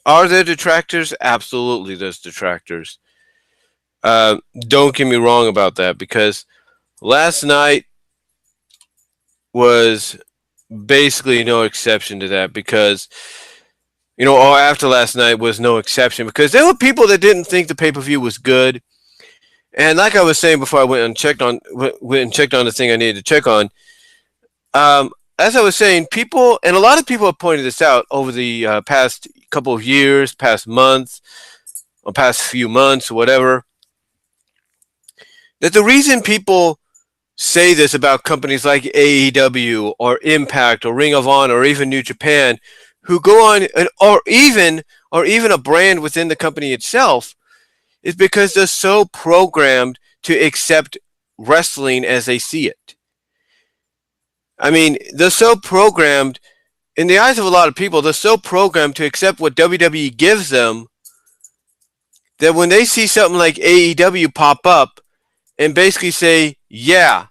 Are there detractors? Absolutely, there's detractors. Don't get me wrong about that, because last night was basically no exception to that, because or after last night was no exception, because there were people that didn't think the pay-per-view was good. And like I was saying before, I went and checked on the thing I needed to check on. As I was saying, people, and a lot of people have pointed this out over the past couple of years, past month, or past few months, or whatever, that the reason people say this about companies like AEW or Impact or Ring of Honor or even New Japan, who go on, or even a brand within the company itself, is because they're so programmed to accept wrestling as they see it. I mean, they're so programmed, in the eyes of a lot of people, they're so programmed to accept what WWE gives them, that when they see something like AEW pop up and basically say, yeah,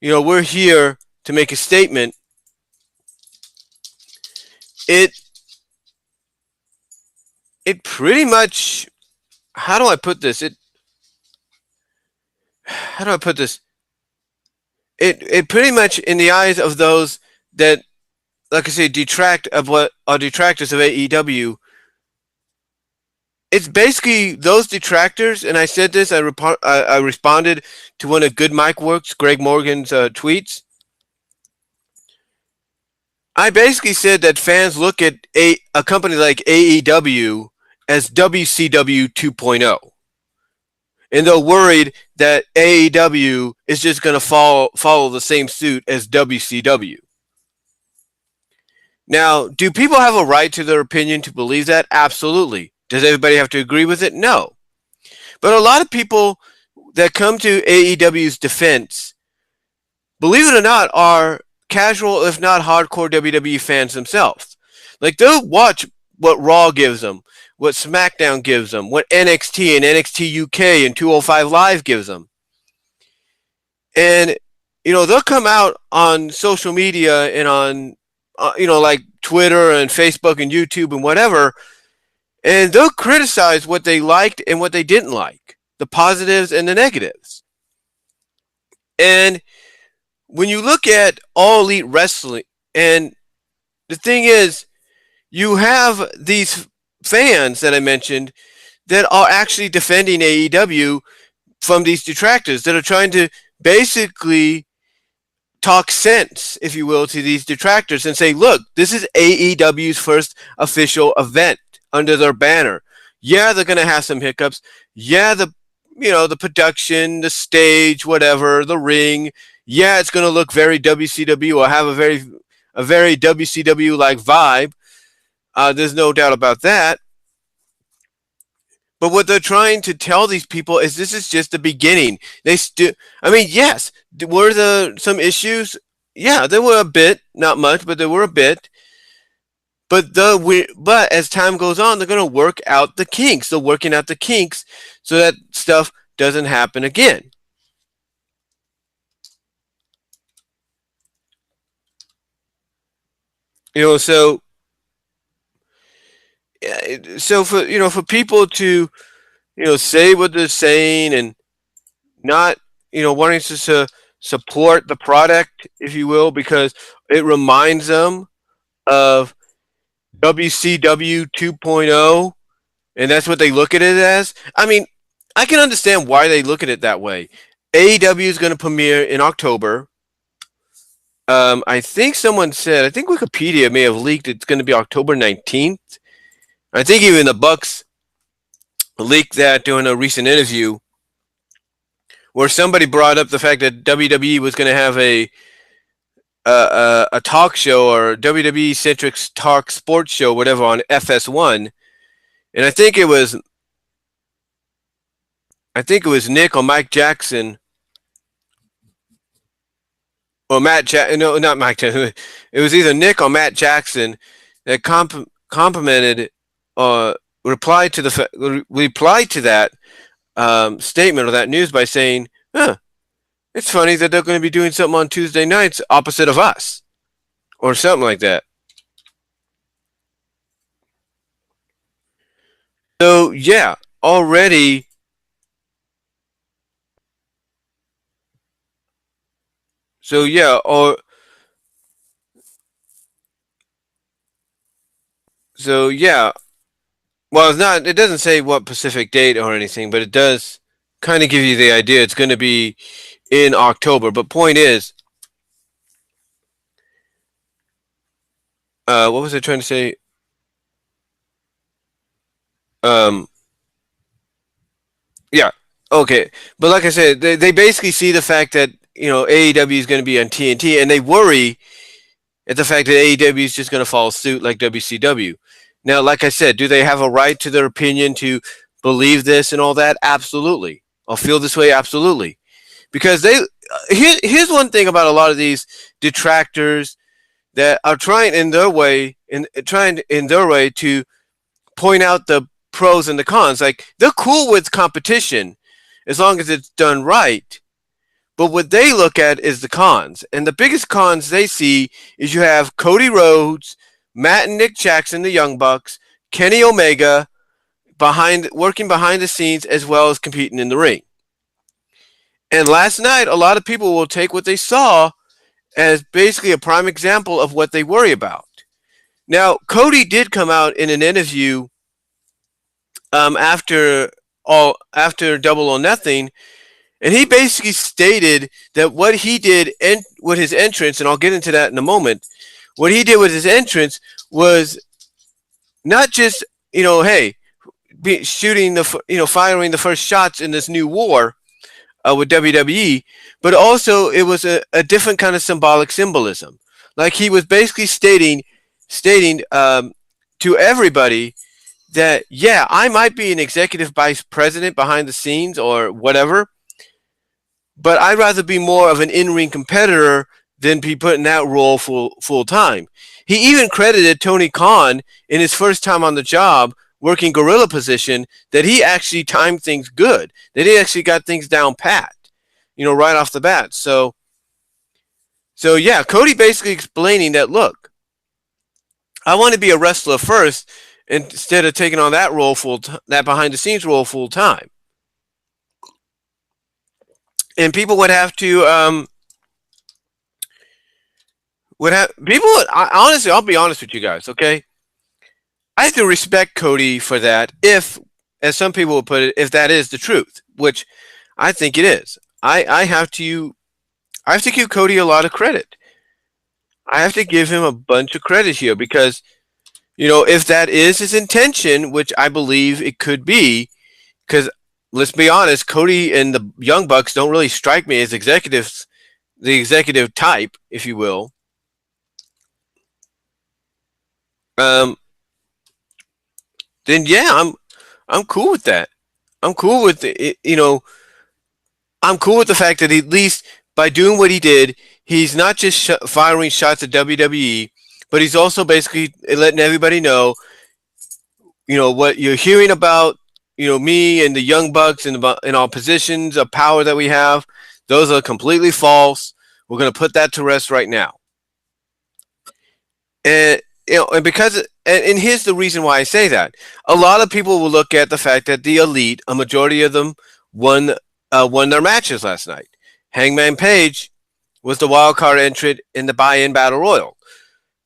we're here to make a statement, it pretty much, how do I put this? It pretty much, in the eyes of those that, like I say, detract of what are detractors of AEW, it's basically those detractors. And I said this, I responded to one of Good Mike Works, Greg Morgan's tweets. I basically said that fans look at a company like AEW as WCW 2.0. And they're worried that AEW is just going to follow the same suit as WCW. Now, do people have a right to their opinion to believe that? Absolutely. Does everybody have to agree with it? No. But a lot of people that come to AEW's defense, believe it or not, are casual, if not hardcore WWE fans themselves. Like, they'll watch what Raw gives them, what SmackDown gives them, what NXT and NXT UK and 205 Live gives them. And, they'll come out on social media and on, like Twitter and Facebook and YouTube and whatever, and they'll criticize what they liked and what they didn't like, the positives and the negatives. And when you look at All Elite Wrestling, and the thing is, you have these fans that I mentioned that are actually defending AEW from these detractors that are trying to basically talk sense, if you will, to these detractors and say, look, this is AEW's first official event under their banner. Yeah, they're going to have some hiccups. Yeah, the production, the stage, whatever, the ring. Yeah, it's going to look very WCW or have a very WCW-like vibe. There's no doubt about that. But what they're trying to tell these people is this is just the beginning. Yes, were there some issues? Yeah, there were a bit, not much, but there were a bit. But as time goes on, they're going to work out the kinks. They're working out the kinks so that stuff doesn't happen again. So for people to say what they're saying and not wanting to support the product, if you will, because it reminds them of WCW 2.0, and that's what they look at it as. I mean, I can understand why they look at it that way. AEW is going to premiere in October. I think Wikipedia may have leaked it's going to be October 19th. I think even the Bucks leaked that during a recent interview where somebody brought up the fact that WWE was going to have a talk show or WWE-centric talk sports show, whatever, on FS1. And I think it was Nick or Mike Jackson or Matt Jackson. No, not Mike Jackson. It was either Nick or Matt Jackson that complimented replied to that statement or that news by saying, it's funny that they're going to be doing something on Tuesday nights opposite of us, or something like that. So yeah, already. So yeah, or so yeah. Well, it's not. It doesn't say what Pacific date or anything, but it does kind of give you the idea. It's going to be in October. But point is, what was I trying to say? Um, yeah, okay. But like I said, they basically see the fact that AEW is going to be on TNT, and they worry at the fact that AEW is just going to follow suit like WCW. Now, like I said, do they have a right to their opinion to believe this and all that? Absolutely. I'll feel this way. Absolutely. Because here's one thing about a lot of these detractors that are trying in their way to point out the pros and the cons. Like, they're cool with competition as long as it's done right. But what they look at is the cons. And the biggest cons they see is you have Cody Rhodes, Matt and Nick Jackson, the Young Bucks, Kenny Omega working behind the scenes as well as competing in the ring. And last night, a lot of people will take what they saw as basically a prime example of what they worry about. Now, Cody did come out in an interview after Double or Nothing, and he basically stated that what he did with his entrance, and I'll get into that in a moment, what he did with his entrance was not just, hey, firing the first shots in this new war with WWE, but also it was a different kind of symbolism. Like, he was basically stating to everybody that, yeah, I might be an executive vice president behind the scenes or whatever, but I'd rather be more of an in-ring competitor than be put in that role full time. He even credited Tony Khan in his first time on the job working gorilla position that he actually timed things good, that he actually got things down pat, right off the bat. So yeah, Cody basically explaining that, look, I want to be a wrestler first instead of taking on that role that behind the scenes role full time. And people would have to honestly, I'll be honest with you guys, okay? I have to respect Cody for that if, as some people would put it, if that is the truth, which I think it is. I have to give Cody a lot of credit. I have to give him a bunch of credit here because, if that is his intention, which I believe it could be, because let's be honest, Cody and the Young Bucks don't really strike me as executives, the executive type, if you will. Then yeah, I'm cool with that. I'm cool with it. I'm cool with the fact that at least by doing what he did, he's not just firing shots at WWE, but he's also basically letting everybody know, what you're hearing about, me and the Young Bucks and our positions of power that we have. Those are completely false. We're going to put that to rest right now. And and here's the reason why I say that. A lot of people will look at the fact that the Elite, a majority of them, won their matches last night. Hangman Page was the wild card entrant in the buy-in battle royal.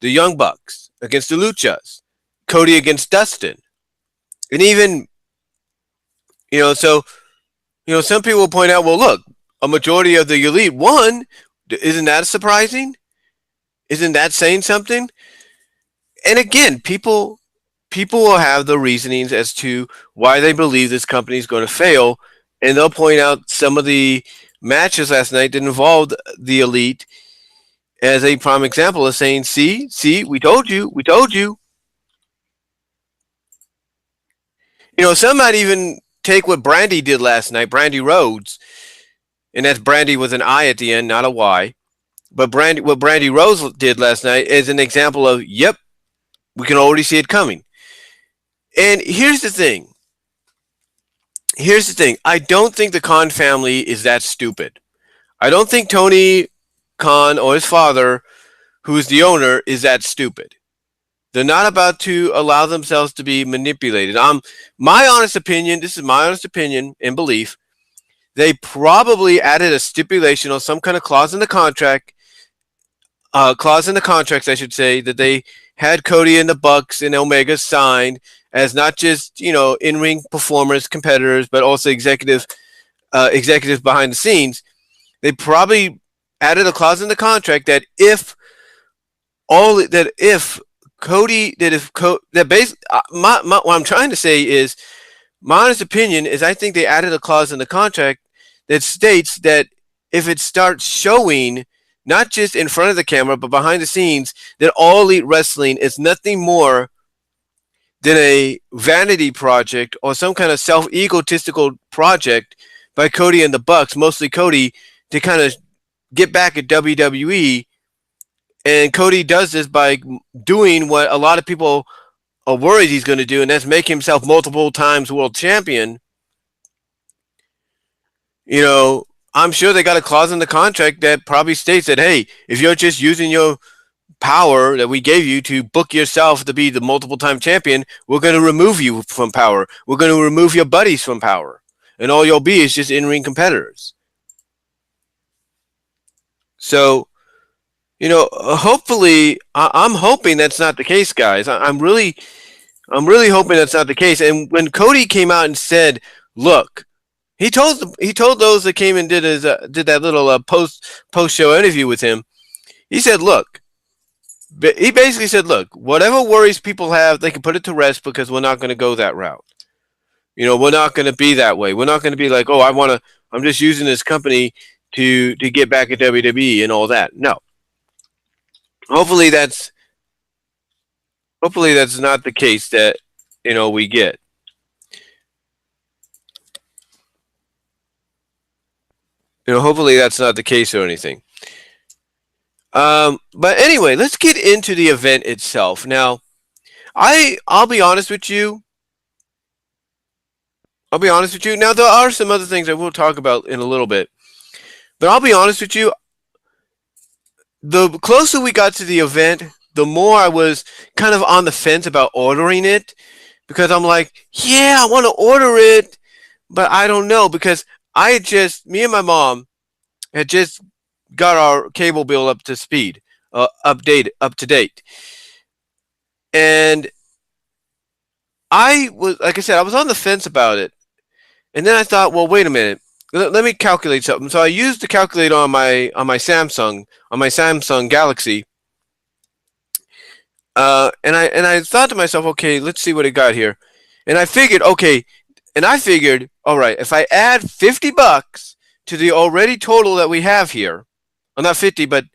The Young Bucks against the Luchas. Cody against Dustin. And even, some people will point out, well, look, a majority of the Elite won. Isn't that surprising? Isn't that saying something? And again, people will have the reasonings as to why they believe this company is going to fail, and they'll point out some of the matches last night that involved the Elite as a prime example of saying, see, we told you. Some might even take what Brandy did last night, Brandy Rhodes, and that's Brandy with an I at the end, not a Y. But what Brandy Rhodes did last night is an example of, yep, we can already see it coming. And here's the thing. I don't think the Khan family is that stupid. I don't think Tony Khan or his father, who's the owner, is that stupid. They're not about to allow themselves to be manipulated. My honest opinion, this is my honest opinion and belief, they probably added a stipulation or some kind of clause in the contracts, I should say, that they had Cody and the Bucks and Omega signed as not just, in-ring performers, competitors, but also executives behind the scenes. They probably added a clause in the contract that if what I'm trying to say is, my honest opinion is, I think they added a clause in the contract that states that if it starts showing, not just in front of the camera, but behind the scenes, that All Elite Wrestling is nothing more than a vanity project or some kind of self-egotistical project by Cody and the Bucks, mostly Cody, to kind of get back at WWE. And Cody does this by doing what a lot of people are worried he's going to do, and that's make himself multiple times world champion. I'm sure they got a clause in the contract that probably states that, hey, if you're just using your power that we gave you to book yourself to be the multiple time champion, we're going to remove you from power. We're going to remove your buddies from power. And all you'll be is just in-ring competitors. So, hopefully, I'm hoping that's not the case, guys. I'm really hoping that's not the case. And when Cody came out and said, look, he told those that came and did that little post show interview with him. He said, look, he basically said, look, whatever worries people have, they can put it to rest because we're not going to go that route. We're not going to be that way. We're not going to be like, oh, I'm just using this company to get back at WWE and all that. No. Hopefully that's not the case that, we get. Hopefully that's not the case or anything. But anyway, let's get into the event itself. Now, I'll be honest with you. Now, there are some other things I will talk about in a little bit. But I'll be honest with you. The closer we got to the event, the more I was kind of on the fence about ordering it. Because I'm like, yeah, I want to order it. But I don't know. Because me and my mom had just got our cable bill up to speed, up to date. And I was on the fence about it. And then I thought, well, wait a minute. Let me calculate something. So I used the calculator on my Samsung Galaxy. And I thought to myself, okay, let's see what it got here. And I figured, all right, if I add $50 to the already total that we have here, well, not 50, but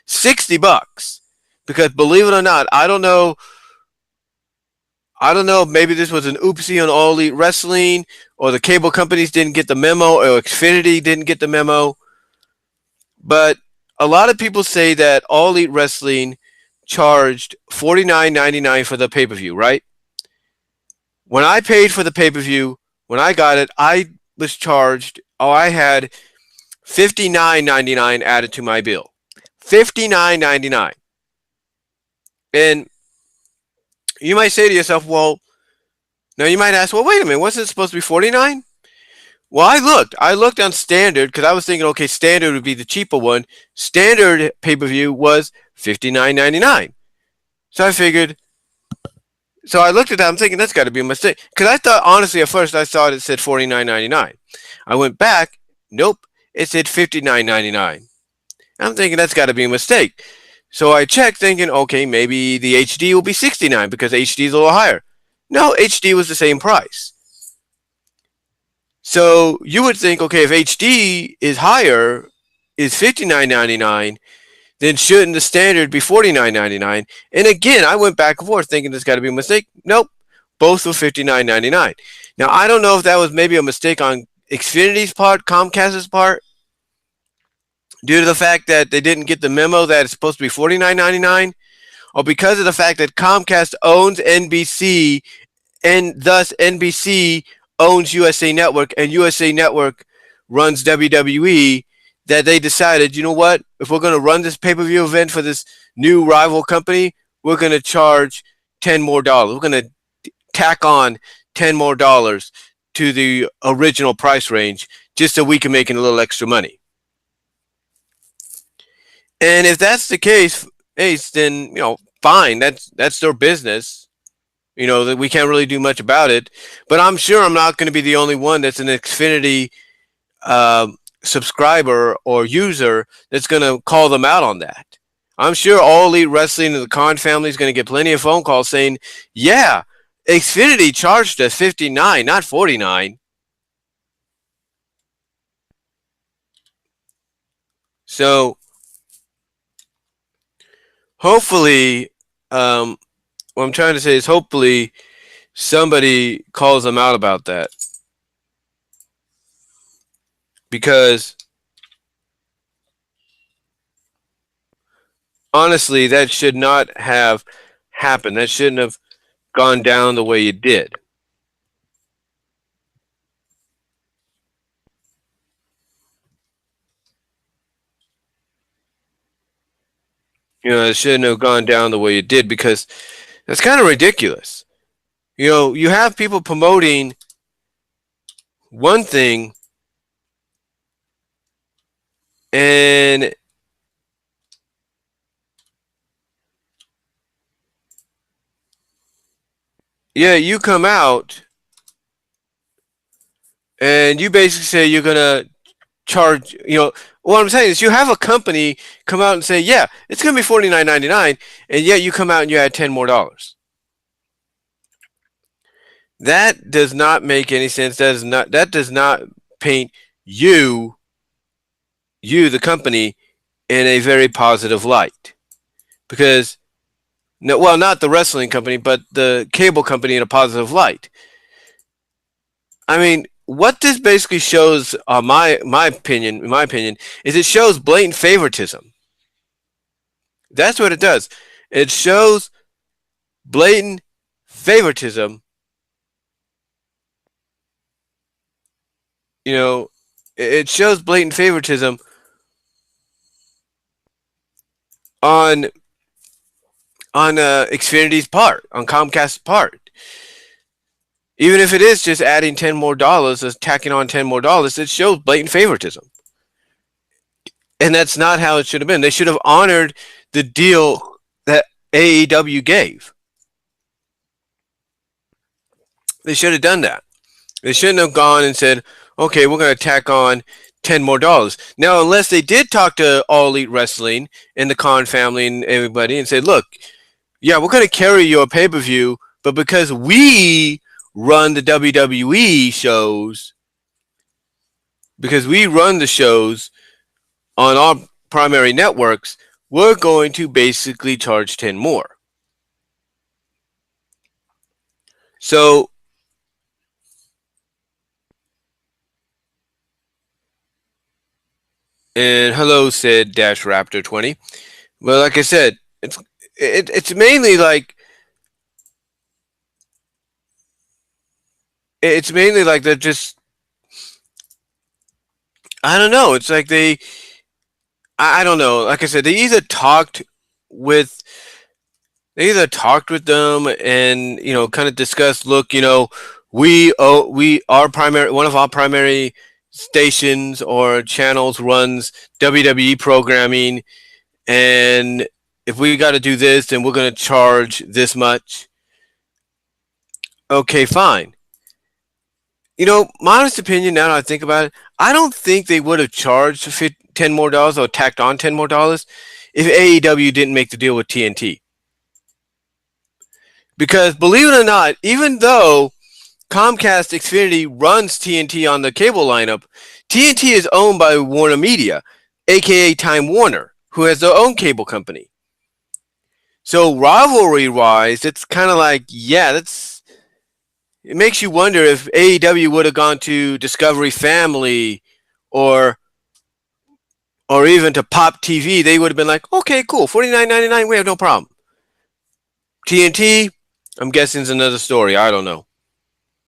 $60, because believe it or not, I don't know, maybe this was an oopsie on All Elite Wrestling, or the cable companies didn't get the memo, or Xfinity didn't get the memo. But a lot of people say that All Elite Wrestling charged $49.99 for the pay-per-view, right? When I paid for the pay-per-view, when I got it, I was charged, I had $59.99 added to my bill. $59.99. And you might say to yourself, well, now you might ask, well, wait a minute, wasn't it supposed to be $49? Well, I looked on standard because I was thinking, okay, standard would be the cheaper one. Standard pay-per-view was $59.99. So I looked at that, I'm thinking that's got to be a mistake. Because I thought, honestly, at first I thought it said $49.99. I went back, nope, it said $59.99. I'm thinking that's got to be a mistake. So I checked thinking, okay, maybe the HD will be $69 because HD is a little higher. No, HD was the same price. So you would think, okay, if HD is higher, is $59.99, then shouldn't the standard be $49.99? And again, I went back and forth thinking there's got to be a mistake. Nope, both were $59.99. Now, I don't know if that was maybe a mistake on Xfinity's part, Comcast's part, due to the fact that they didn't get the memo that it's supposed to be $49.99, or because of the fact that Comcast owns NBC, and thus NBC owns USA Network, and USA Network runs WWE, that they decided, you know what, if we're going to run this pay-per-view event for this new rival company, we're going to charge $10 more. We're going to tack on $10 more to the original price range just so we can make a little extra money. And if that's the case, Ace, then fine. That's their business. That we can't really do much about it. But I'm sure I'm not going to be the only one that's an Xfinity subscriber or user that's going to call them out on that. I'm sure All Elite Wrestling and the Khan family is going to get plenty of phone calls saying, yeah, Xfinity charged us $59, not $49. So hopefully, what I'm trying to say is hopefully somebody calls them out about that. Because honestly, that should not have happened. That shouldn't have gone down the way it did. It shouldn't have gone down the way it did because that's kind of ridiculous. You have people promoting one thing and yeah, you come out and you basically say you're going to charge, what I'm saying is you have a company come out and say, yeah, it's going to be $49.99, and yet you come out and you add $10 more. That does not make any sense. That does not paint you, the company, in a very positive light. Because, no, well, not the wrestling company, but the cable company in a positive light. I mean, what this basically shows, in my opinion, is it shows blatant favoritism. That's what it does. It shows blatant favoritism. It shows blatant favoritism on Xfinity's part, on Comcast's part. Even if it is just adding $10 more, tacking on $10 more, it shows blatant favoritism. And that's not how it should have been. They should have honored the deal that AEW gave. They should have done that. They shouldn't have gone and said, okay, we're going to tack on $10 more. Now, unless they did talk to All Elite Wrestling and the Khan family and everybody and said, look, yeah, we're going to carry your pay-per-view, but because we run the WWE shows, because we run the shows on our primary networks, we're going to basically charge 10 more. So, and hello, said Dash Raptor 20. Well, like I said, it's mainly like they're just, I don't know. It's like I don't know. Like I said, they either talked with them and kind of discussed. Look, one of our primary stations or channels runs WWE programming, and if we got to do this, then we're going to charge this much. Okay, fine. My honest opinion, now that I think about it, I don't think they would have charged $10 more or tacked on $10 more if AEW didn't make the deal with TNT. Because believe it or not, even though Comcast Xfinity runs TNT on the cable lineup, TNT is owned by Warner Media, aka Time Warner, who has their own cable company. So rivalry-wise, it's kind of like, yeah, it makes you wonder if AEW would have gone to Discovery Family or even to Pop TV, they would have been like, okay, cool, $49.99, we have no problem. TNT, I'm guessing, is another story. I don't know.